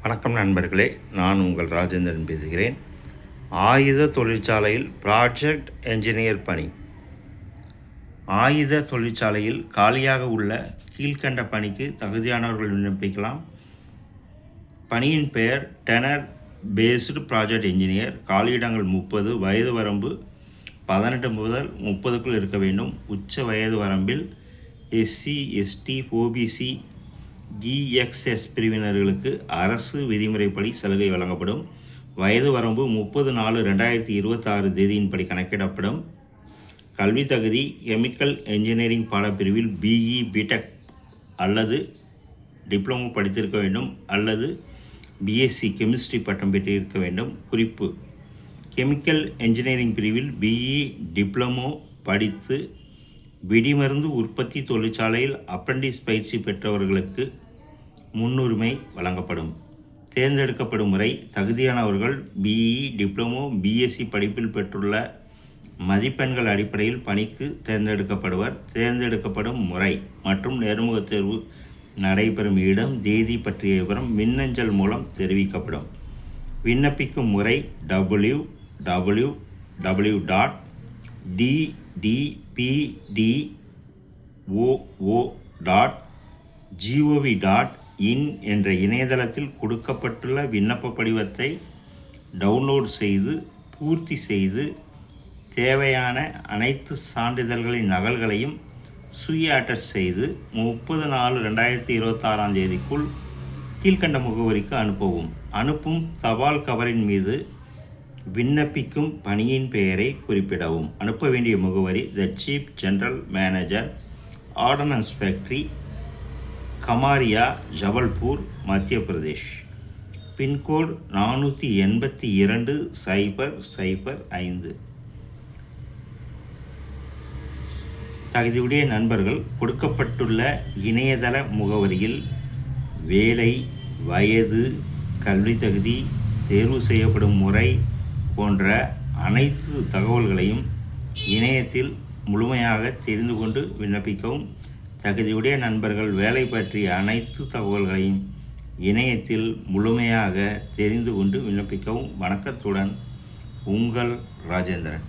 வணக்கம் நண்பர்களே, நான் உங்கள் ராஜேந்திரன் பேசுகிறேன். ஆயுத தொழிற்சாலையில் ப்ராஜெக்ட் என்ஜினியர் பணி. ஆயுத தொழிற்சாலையில் காலியாக உள்ள கீழ்கண்ட பணிக்கு தகுதியானவர்கள் விண்ணப்பிக்கலாம். பணியின் பெயர் டெனர் பேஸ்டு ப்ராஜெக்ட் என்ஜினியர். காலியிடங்கள் 30. வயது வரம்பு 18 முதல் 30க்குள் இருக்க வேண்டும். உச்ச வயது வரம்பில் SC, ST, OBC, EXS பிரிவினர்களுக்கு அரசு விதிமுறைப்படி சலுகை வழங்கப்படும். வயது வரம்பு 30/4/2026 தேதியின்படி கணக்கிடப்படும். கல்வி தகுதி கெமிக்கல் என்ஜினியரிங் பாடப்பிரிவில் BE, BTech அல்லது டிப்ளமோ படித்திருக்க வேண்டும் அல்லது BSc கெமிஸ்ட்ரி பட்டம் பெற்றிருக்க வேண்டும். குறிப்பு: கெமிக்கல் என்ஜினியரிங் பிரிவில் BE டிப்ளமோ படித்து வெடிமருந்து உற்பத்தி தொழிற்சாலையில் அப்ரண்டிஸ் பயிற்சி பெற்றவர்களுக்கு முன்னுரிமை வழங்கப்படும். தேர்ந்தெடுக்கப்படும் முறை: தகுதியானவர்கள் BE டிப்ளமோ, BSc படிப்பில் பெற்றுள்ள மதிப்பெண்கள் அடிப்படையில் பணிக்கு தேர்ந்தெடுக்கப்படுவர். தேர்ந்தெடுக்கப்படும் முறை மற்றும் நேர்முகத் தேர்வு நடைபெறும் இடம், தேதி பற்றிய விவரம் மின்னஞ்சல் மூலம் தெரிவிக்கப்படும். விண்ணப்பிக்கும் முறை: www.ddpdoo.gov.in என்ற இணையதளத்தில் கொடுக்கப்பட்டுள்ள விண்ணப்ப படிவத்தை டவுன்லோட் செய்து பூர்த்தி செய்து தேவையான அனைத்து சான்றிதழ்களின் நகல்களையும் சுய அட்டஸ்ட் செய்து 30/4/2026 தேதிக்குள் கீழ்கண்ட முகவரிக்கு அனுப்பவும். அனுப்பும் தபால் கவரின் மீது விண்ணப்பிக்கும் பணியின் பெயரை குறிப்பிடவும். அனுப்ப வேண்டிய முகவரி: the chief general manager, ordnance factory, Khamaria, Jabalpur, Madhya Pradesh. Pincode 482,005. தகுதியுடைய நண்பர்கள் கொடுக்கப்பட்டுள்ள இணையதள முகவரியில் வேலை, வயது, கல்வி தகுதி, தேர்வு செய்யப்படும் முறை போன்ற அனைத்து தகவல்களையும் இணையத்தில் முழுமையாக தெரிந்து கொண்டு விண்ணப்பிக்கவும். தகுதியுடைய நண்பர்கள் வேலை பற்றிய அனைத்து தகவல்களையும் இணையத்தில் முழுமையாக தெரிந்து கொண்டு விண்ணப்பிக்கவும். வணக்கத்துடன், உங்கள் ராஜேந்திரன்.